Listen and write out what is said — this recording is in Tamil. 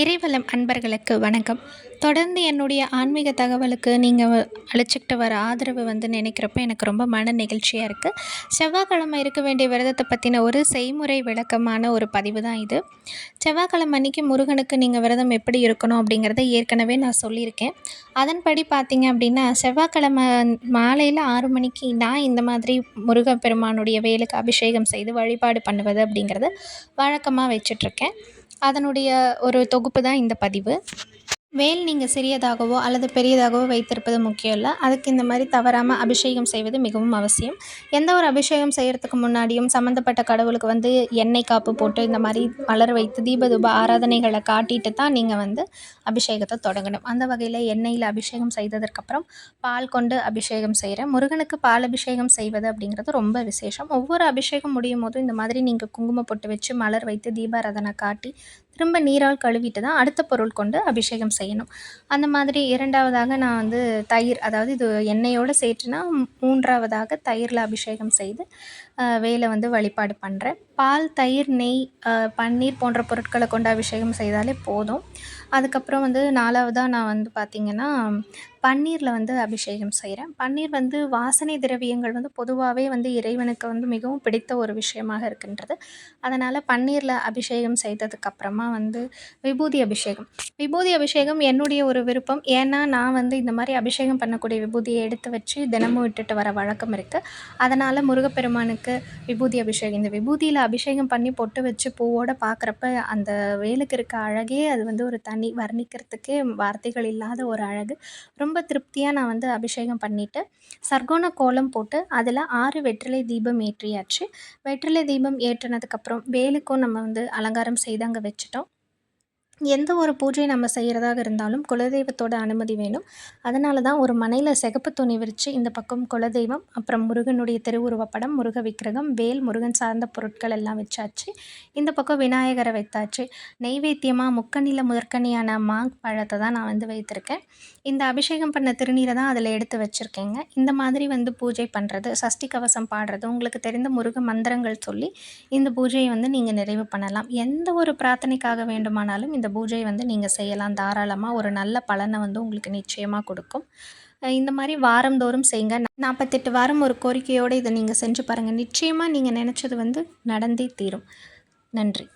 இறைவலம் அன்பர்களுக்கு வணக்கம். தொடர்ந்து என்னுடைய ஆன்மீக தகவலுக்கு நீங்கள் அளிச்சுக்கிட்டு வர ஆதரவு நினைக்கிறப்ப எனக்கு ரொம்ப மன நெகிழ்ச்சியாக இருக்குது. செவ்வாய்க்கிழமை இருக்க வேண்டிய விரதத்தை பற்றின ஒரு செய்முறை விளக்கமான ஒரு பதிவு தான் இது. செவ்வாய்க்கிழமை அன்னைக்கு முருகனுக்கு நீங்கள் விரதம் எப்படி இருக்கணும் அப்படிங்கிறத ஏற்கனவே நான் சொல்லியிருக்கேன். அதன்படி பார்த்தீங்க அப்படின்னா, செவ்வாய்க்கிழமை மாலையில் 6 மணிக்கு நான் இந்த மாதிரி முருகப்பெருமானுடைய வேலுக்கு அபிஷேகம் செய்து வழிபாடு பண்ணுவது அப்படிங்கிறத வழக்கமாக வச்சிட்ருக்கேன். அதனுடைய ஒரு தொகுப்பு தான் இந்த பதிவு. வேல் நீங்கள் சிறியதாகவோ அல்லது பெரியதாகவோ வைத்திருப்பது முக்கியம் இல்லை. அதுக்கு இந்த மாதிரி தவறாமல் அபிஷேகம் செய்வது மிகவும் அவசியம். எந்த ஒரு அபிஷேகம் செய்கிறதுக்கு முன்னாடியும் சம்மந்தப்பட்ட கடவுளுக்கு எண்ணெய் காப்பு போட்டு இந்த மாதிரி மலர் வைத்து தீப ஆராதனைகளை காட்டிட்டு தான் நீங்கள் அபிஷேகத்தை தொடங்கணும். அந்த வகையில் எண்ணெயில் அபிஷேகம் செய்ததற்கப்புறம் பால் கொண்டு அபிஷேகம் செய்கிறேன். முருகனுக்கு பால் அபிஷேகம் செய்வது அப்படிங்கிறது ரொம்ப விசேஷம். ஒவ்வொரு அபிஷேகம் முடியும் போதும் இந்த மாதிரி நீங்கள் குங்குமம் போட்டு வச்சு மலர் வைத்து தீபாராதனை காட்டி திரும்ப நீரால் கழுவிட்டு தான் அடுத்த பொருள் கொண்டு அபிஷேகம் செய்யணும். அந்த மாதிரி 2வதாக நான் தயிர், அதாவது இது எண்ணெயோடு சேர்த்துனா 3வதாக தயிரில் அபிஷேகம் செய்து வேலை வழிபாடு பண்ணுறேன். பால், தயிர், நெய், பன்னீர் போன்ற பொருட்களை கொண்டு அபிஷேகம் செய்தாலே போதும். அதுக்கப்புறம் 4வதாக நான் பார்த்திங்கன்னா பன்னீரில் அபிஷேகம் செய்கிறேன். பன்னீர் வாசனை திரவியங்கள் பொதுவாகவே இறைவனுக்கு மிகவும் பிடித்த ஒரு விஷயமாக இருக்கின்றது. அதனால் பன்னீரில் அபிஷேகம் செய்ததுக்கப்புறமா விபூதி அபிஷேகம். விபூதி அபிஷேகம் என்னுடைய ஒரு விருப்பம். ஏன்னா நான் இந்த மாதிரி அபிஷேகம் பண்ணக்கூடிய விபூதியை எடுத்து வச்சு தினமும் விட்டுட்டு வர வழக்கம் இருக்குது. அதனால் முருகப்பெருமானுக்கு விபூதி அபிஷேகம், இந்த விபூதியில் அபிஷேகம் பண்ணி பொட்டு வச்சு பூவோடு பார்க்குறப்ப அந்த வேலுக்கு இருக்க அழகே அது ஒரு தனி, வர்ணிக்கிறதுக்கே வார்த்தைகள் இல்லாத ஒரு அழகு. ரொம்ப திருப்தியாக நான் அபிஷேகம் பண்ணிவிட்டு சர்க்கோண கோலம் போட்டு அதில் 6 வெற்றிலை தீபம் ஏற்றியாச்சு. வெற்றிலை தீபம் ஏற்றினதுக்கப்புறம் வேலுக்கும் நம்ம அலங்காரம் செய்து அங்கே வச்சுட்டோம். எந்த ஒரு பூஜை நம்ம செய்கிறதாக இருந்தாலும் குலதெய்வத்தோட அனுமதி வேணும். அதனால தான் ஒரு மனையில் சிகப்பு துணி விரித்து இந்த பக்கம் குலதெய்வம், அப்புறம் முருகனுடைய திருவுருவப்படம், முருக விக்கிரகம், வேல், முருகன் சார்ந்த பொருட்கள் எல்லாம் வச்சாச்சு. இந்த பக்கம் விநாயகரை வைத்தாச்சு. நெய்வேத்தியமாக முக்கண்ணில முதற்கனியான பழத்தை தான் நான் வைத்திருக்கேன். இந்த அபிஷேகம் பண்ண திருநீரை தான் அதில் எடுத்து வச்சுருக்கேங்க. இந்த மாதிரி பூஜை பண்ணுறது, சஷ்டி கவசம் பாடுறது, உங்களுக்கு தெரிந்த முருக மந்திரங்கள் சொல்லி இந்த பூஜையை நீங்கள் நிறைவு பண்ணலாம். எந்த ஒரு பிரார்த்தனைக்காக வேண்டுமானாலும் இந்த பூஜை நீங்கள் செய்யலாம். தாராளமாக ஒரு நல்ல பலனை உங்களுக்கு நிச்சயமாக கொடுக்கும். இந்த மாதிரி வாரந்தோறும் செய்யுங்க. 48 வாரம் ஒரு கோரிக்கையோடு இதை நீங்கள் செஞ்சு பாருங்கள். நிச்சயமாக நீங்கள் நினச்சது நடந்தே தீரும். நன்றி.